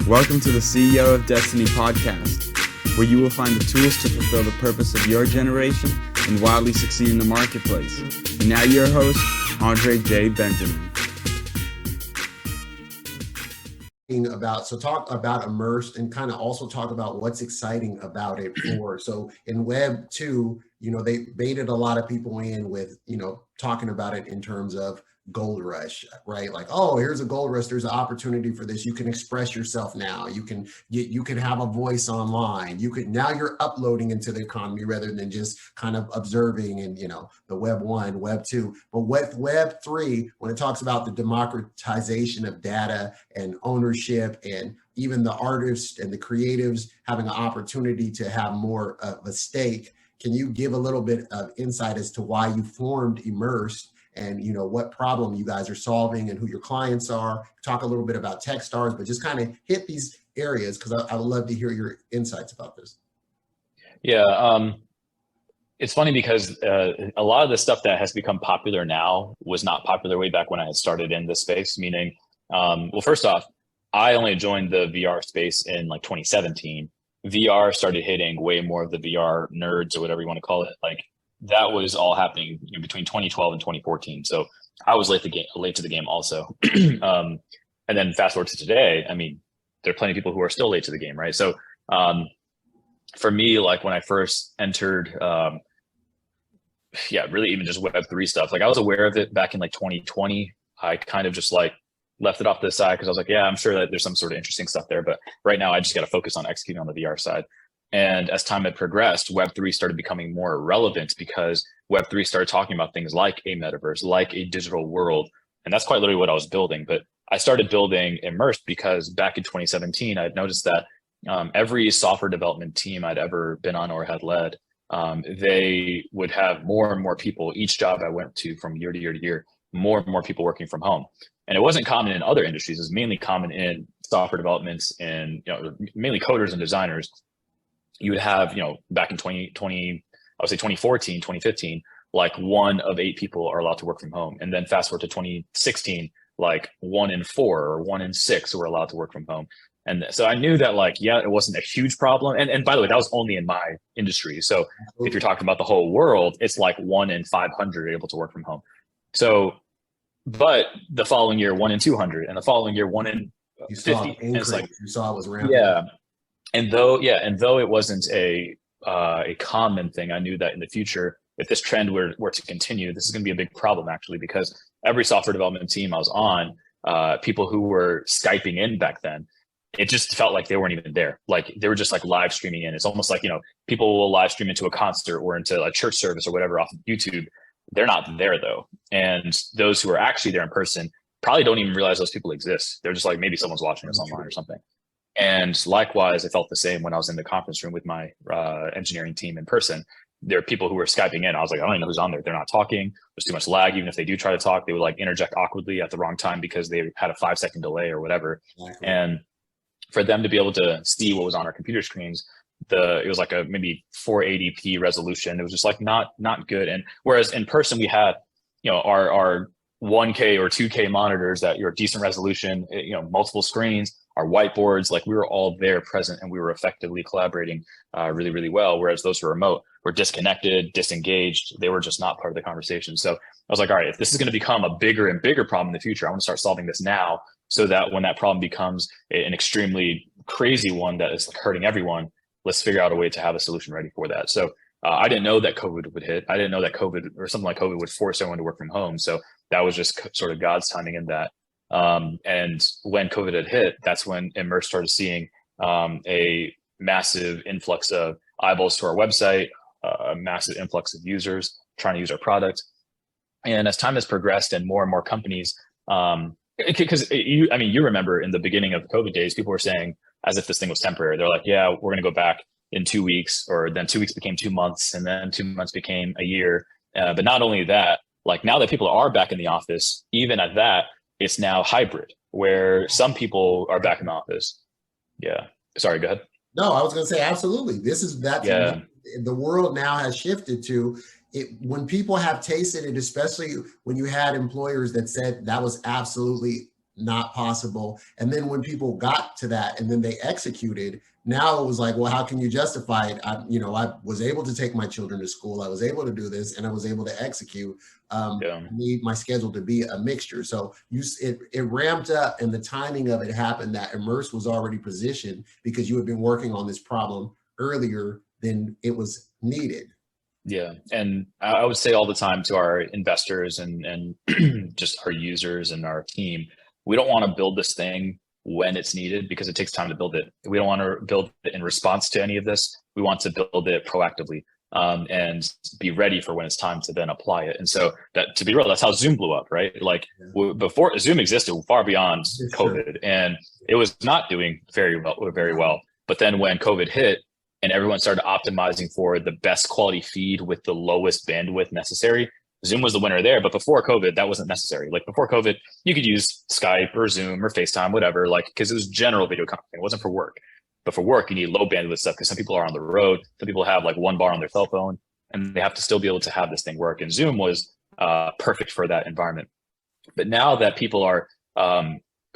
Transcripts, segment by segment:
Welcome to the CEO of Destiny podcast, where you will find the tools to fulfill the purpose of your generation and wildly succeed in the marketplace. And now your host, Andre J. Benjamin. Talk about Immersed and kind of also talk about what's exciting about it so in Web 2, they baited a lot of people in with, talking about it in terms of gold rush, right? Like, oh, here's a gold rush. There's an opportunity for this. You can express yourself now. You can have a voice online. Now you're uploading into the economy rather than just kind of observing and, the Web 1, Web 2. But with Web 3, when it talks about the democratization of data and ownership and even the artists and the creatives having an opportunity to have more of a stake, can you give a little bit of insight as to why you formed Immersed and what problem you guys are solving and who your clients are? Talk a little bit about Techstars, but just kind of hit these areas because I would love to hear your insights about this. Yeah, it's funny because a lot of the stuff that has become popular now was not popular way back when I had started in this space, meaning, well, first off, I only joined the VR space in like 2017. VR started hitting way more of the VR nerds or whatever you want to call it. Like that was all happening between 2012 and 2014. So I was late to the game also. And then fast forward to today, I mean, there are plenty of people who are still late to the game, right? So for me, like when I first entered, really even just Web3 stuff, like I was aware of it back in like 2020. I kind of just like left it off to the side because I was like, yeah, I'm sure that there's some sort of interesting stuff there. But right now I just got to focus on executing on the VR side. And as time had progressed, Web3 started becoming more relevant because Web3 started talking about things like a metaverse, like a digital world. And that's quite literally what I was building. But I started building Immersed because back in 2017, I had noticed that every software development team I'd ever been on or had led, they would have more and more people. Each job I went to from year to year to year, more and more people working from home. And it wasn't common in other industries. It was mainly common in software developments and mainly coders and designers. You would have, back in 2020, I would say 2014, 2015, like 1 of 8 people are allowed to work from home. And then fast forward to 2016, like 1 in 4 or 1 in 6 were allowed to work from home. And so I knew that it wasn't a huge problem. And by the way, that was only in my industry. So if you're talking about the whole world, it's like 1 in 500 are able to work from home. So, but the following year, 1 in 200, and the following year, 1 in 50. And it's like, you saw it was rampant. Yeah. And though it wasn't a common thing, I knew that in the future, if this trend were to continue, this is going to be a big problem actually, because every software development team I was on, people who were Skyping in back then, it just felt like they weren't even there. Like they were just like live streaming in. It's almost like, people will live stream into a concert or into a church service or whatever off of YouTube. They're not there though. And those who are actually there in person probably don't even realize those people exist. They're just like, maybe someone's watching us online or something. And likewise, I felt the same when I was in the conference room with my engineering team in person. There are people who were Skyping in. I was like, I don't even know who's on there. They're not talking. There's too much lag. Even if they do try to talk, they would like interject awkwardly at the wrong time because they had a 5-second delay or whatever. Exactly. And for them to be able to see what was on our computer screens, it was like a maybe 480p resolution. It was just like not good. And whereas in person we had, our 1K or 2K monitors that are decent resolution, multiple screens, our whiteboards, like we were all there present and we were effectively collaborating really, really well. Whereas those who are remote were disconnected, disengaged. They were just not part of the conversation. So I was like, all right, if this is going to become a bigger and bigger problem in the future, I want to start solving this now so that when that problem becomes an extremely crazy one that is like hurting everyone, let's figure out a way to have a solution ready for that. So I didn't know that COVID would hit. I didn't know that COVID or something like COVID would force everyone to work from home. So that was just sort of God's timing in that. And when COVID had hit, that's when Immersed started seeing a massive influx of eyeballs to our website, a massive influx of users trying to use our product. And as time has progressed and more companies, because you remember in the beginning of the COVID days, people were saying as if this thing was temporary. They're like, yeah, we're going to go back in 2 weeks, or then 2 weeks became 2 months, and then 2 months became a year. But not only that, like now that people are back in the office, even at that, it's now hybrid, where some people are back in the office. Yeah. Sorry, go ahead. No, I was going to say, absolutely. This is that. Yeah. The world now has shifted to it. When people have tasted it, especially when you had employers that said that was absolutely not possible. And then when people got to that and then they executed, now it was like, well, how can you justify it? I was able to take my children to school. I was able to do this, and I was able to execute. I need my schedule to be a mixture. So it ramped up, and the timing of it happened that Immersed was already positioned because you had been working on this problem earlier than it was needed. Yeah. And I would say all the time to our investors and just our users and our team, we don't want to build this thing when it's needed because it takes time to build it. We don't want to build it in response to any of this. We want to build it proactively and be ready for when it's time to then apply it. And so that, to be real, that's how Zoom blew up, right? Like before Zoom existed far beyond COVID, and it was not doing very well. But then when COVID hit, and everyone started optimizing for the best quality feed with the lowest bandwidth necessary, Zoom was the winner there. But before COVID, that wasn't necessary. Like before COVID, you could use Skype or Zoom or FaceTime, whatever, like, because it was general video conferencing. It wasn't for work. But for work, you need low bandwidth stuff because some people are on the road. Some people have like one bar on their cell phone, and they have to still be able to have this thing work. And Zoom was perfect for that environment. But now that people are,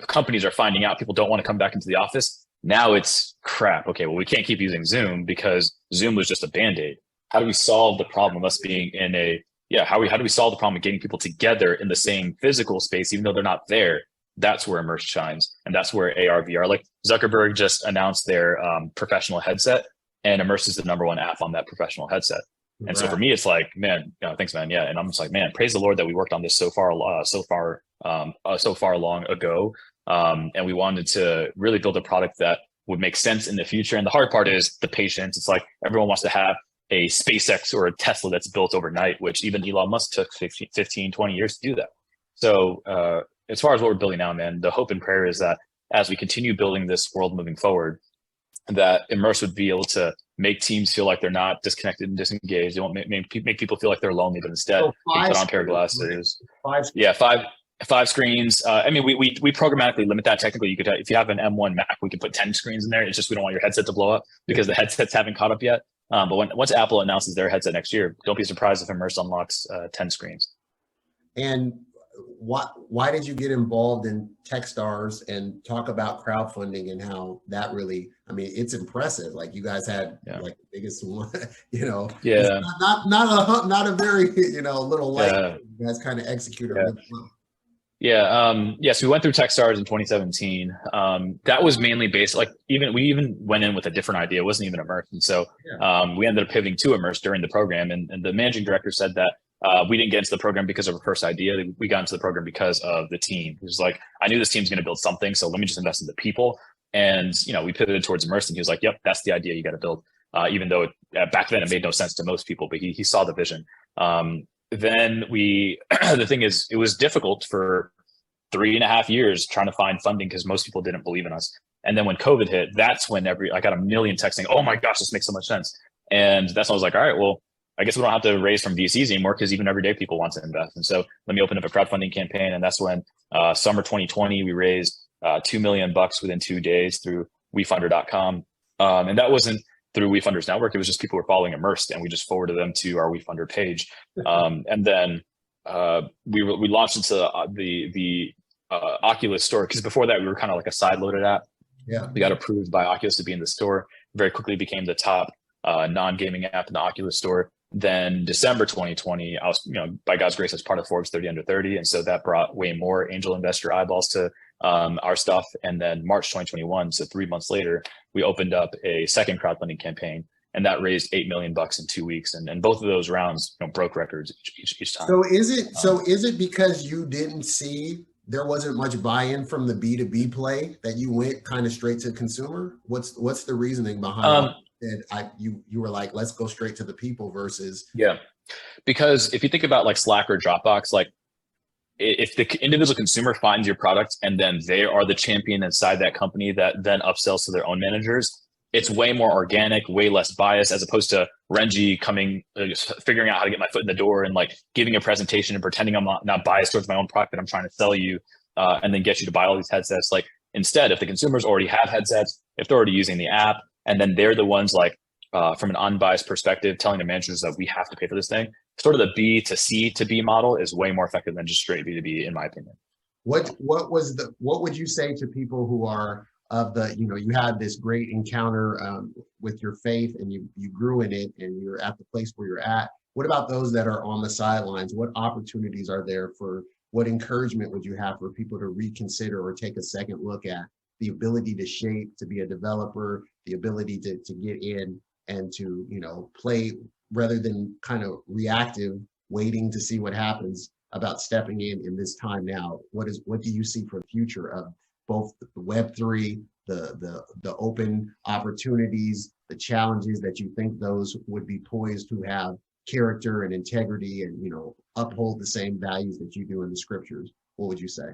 companies are finding out people don't want to come back into the office, now it's crap. Okay, well, we can't keep using Zoom because Zoom was just a Band-Aid. How do we solve the problem of us being in how do we solve the problem of getting people together in the same physical space, even though they're not there? That's where Immersed shines. And that's where AR, VR, like Zuckerberg just announced their professional headset, and Immersed is the #1 app on that professional headset. And so for me, it's like, man, thanks, man. Yeah. And I'm just like, man, praise the Lord that we worked on this so far long ago. And we wanted to really build a product that would make sense in the future. And the hard part is the patience. It's like everyone wants to have a SpaceX or a Tesla that's built overnight, which even Elon Musk took 15, 20 years to do that. So as far as what we're building now, man, the hope and prayer is that as we continue building this world moving forward, that Immersed would be able to make teams feel like they're not disconnected and disengaged. They won't make people feel like they're lonely, but instead they put on a pair of glasses. Five screens. I mean, we programmatically limit that. Technically, you could, if you have an M1 Mac, we could put 10 screens in there. It's just we don't want your headset to blow up because the headsets haven't caught up yet. But once Apple announces their headset next year, don't be surprised if Immersed unlocks 10 screens. And why did you get involved in Techstars and talk about crowdfunding and how that really, I mean, it's impressive. Like you guys had like the biggest one, not a very, little light. You guys kind of executed really well. Yes, we went through Techstars in 2017. That was mainly based, we even went in with a different idea. It wasn't even Immersed. And so we ended up pivoting to Immersed during the program. And the managing director said that we didn't get into the program because of our first idea. We got into the program because of the team. He was like, I knew this team's going to build something, so let me just invest in the people. And, we pivoted towards Immersed, and he was like, yep, that's the idea you got to build. Even though back then it made no sense to most people, but he saw the vision. Then the thing is, it was difficult for 3.5 years trying to find funding because most people didn't believe in us. And then when COVID hit, that's when I got a million texts saying, oh my gosh, this makes so much sense. And that's when I was like, all right, well, I guess we don't have to raise from VCs anymore because even everyday people want to invest. And so let me open up a crowdfunding campaign. And that's when summer 2020, we raised $2 million within 2 days through WeFunder.com. And that wasn't through WeFunders Network. It was just people were following Immersed, and we just forwarded them to our WeFunder page. And then we launched into the Oculus store, because before that we were kind of like a side-loaded app. Yeah, we got approved by Oculus to be in the store. Very quickly became the top non-gaming app in the Oculus store. Then December 2020, I was, by God's grace, I was part of Forbes 30 under 30, and so that brought way more angel investor eyeballs to our stuff. And then March 2021, so 3 months later, we opened up a second crowdfunding campaign, and that raised $8 million in 2 weeks. And both of those rounds broke records each time. So is it because you didn't see, there wasn't much buy-in from the B2B play that you went kind of straight to consumer? What's the reasoning behind it? You were like, let's go straight to the people versus. Yeah, because if you think about like Slack or Dropbox, like if the individual consumer finds your product and then they are the champion inside that company that then upsells to their own managers, it's way more organic, way less bias, as opposed to Renji coming, figuring out how to get my foot in the door and like giving a presentation and pretending I'm not biased towards my own product that I'm trying to sell you, and then get you to buy all these headsets. Like instead, if the consumers already have headsets, if they're already using the app, and then they're the ones like from an unbiased perspective, telling the managers that we have to pay for this thing, sort of the B to C to B model is way more effective than just straight B2B, in my opinion. What would you say to people who are of the, you had this great encounter with your faith and you grew in it and you're at the place where you're at. What about those that are on the sidelines? What opportunities are there what encouragement would you have for people to reconsider or take a second look at the ability to shape, to be a developer, the ability to get in and to, play rather than kind of reactive, waiting to see what happens, about stepping in this time now? What do you see for the future of both the Web3, the open opportunities, the challenges that you think those would be poised to have character and integrity and, uphold the same values that you do in the scriptures? What would you say?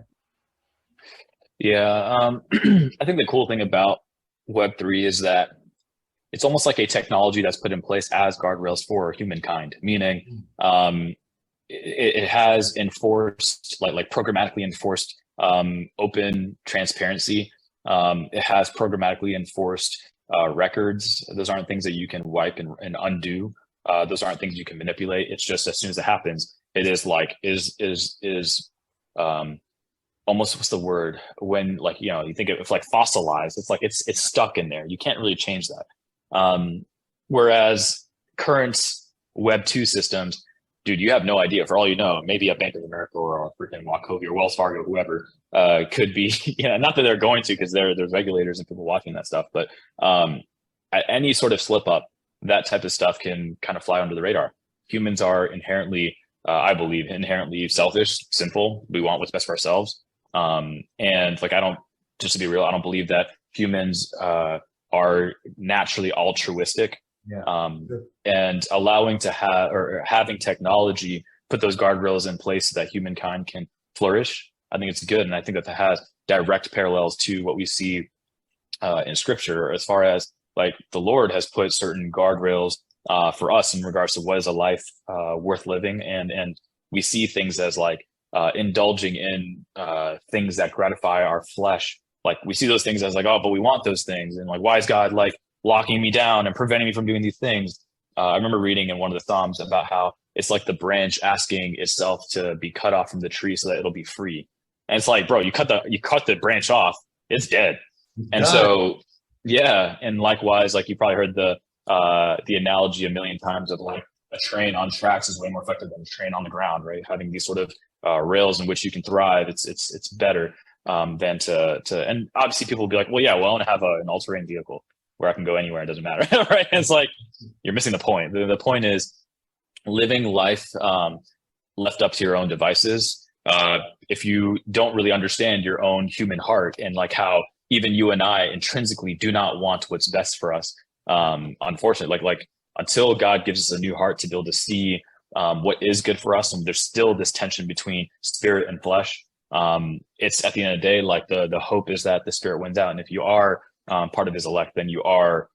Yeah, I think the cool thing about Web3 is that it's almost like a technology that's put in place as guardrails for humankind, meaning it has enforced, like programmatically enforced open transparency. It has programmatically enforced records. Those aren't things that you can wipe and undo. Those aren't things you can manipulate. It's just as soon as it happens, it is like almost, what's the word, when you think of like fossilized. It's like it's stuck in there. You can't really change that. Whereas current Web 2 systems, dude, you have no idea. For all you know, maybe a Bank of America or a freaking Wachovia or Wells Fargo, whoever, could be, not that they're going to, because there's regulators and people watching that stuff, but at any sort of slip up, that type of stuff can kind of fly under the radar. Humans are inherently, I believe, inherently selfish, sinful. We want what's best for ourselves. And just to be real, I don't believe that humans are naturally altruistic. Yeah. And allowing to have, or having technology put those guardrails in place so that humankind can flourish, I think it's good. And I think that has direct parallels to what we see in scripture, as far as like the Lord has put certain guardrails for us in regards to what is a life worth living. And we see things as like indulging in things that gratify our flesh. Like we see those things as like, oh, but we want those things. And like, why is God like locking me down and preventing me from doing these things? I remember reading in one of the Psalms about how it's like the branch asking itself to be cut off from the tree so that it'll be free. And it's like, bro, you cut the branch off, it's dead. And so, yeah. And likewise, like you probably heard the analogy a million times of like a train on tracks is way more effective than a train on the ground, right? Having these sort of rails in which you can thrive, it's better than to, and obviously people will be like, well, yeah, well, I want to have an all-terrain vehicle where I can go anywhere. It doesn't matter, right? And it's like, you're missing the point. The point is living life left up to your own devices. If you don't really understand your own human heart and like how even you and I intrinsically do not want what's best for us, unfortunately, like until God gives us a new heart to be able to see what is good for us, and there's still this tension between spirit and flesh. It's at the end of the day, like the hope is that the spirit wins out, and if you are part of his elect, then you are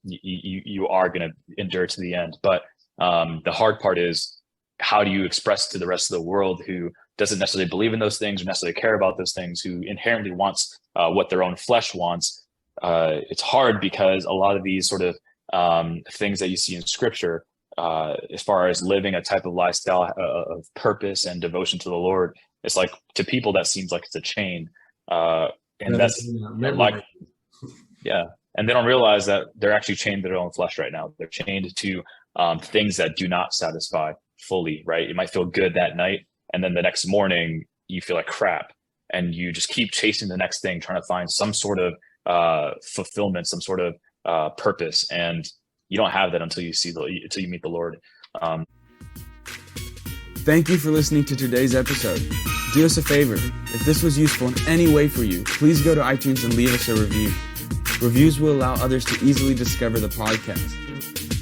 you are going to endure to the end. But the hard part is, how do you express to the rest of the world who doesn't necessarily believe in those things or necessarily care about those things, who inherently wants what their own flesh wants? It's hard because a lot of these sort of things that you see in scripture, as far as living a type of lifestyle of purpose and devotion to the Lord, it's like, to people that seems like it's a chain, and that's like, yeah, and they don't realize that they're actually chained to their own flesh right now. They're chained to things that do not satisfy fully, right? You might feel good that night, and then the next morning you feel like crap, and you just keep chasing the next thing, trying to find some sort of fulfillment, some sort of purpose, and you don't have that until you meet the Lord. Thank you for listening to today's episode. Do us a favor. If this was useful in any way for you, please go to iTunes and leave us a review. Reviews will allow others to easily discover the podcast.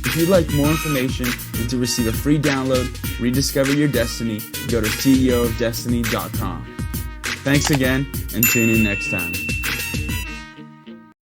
If you'd like more information and to receive a free download, Rediscover Your Destiny, go to ceoofdestiny.com. Thanks again, and tune in next time.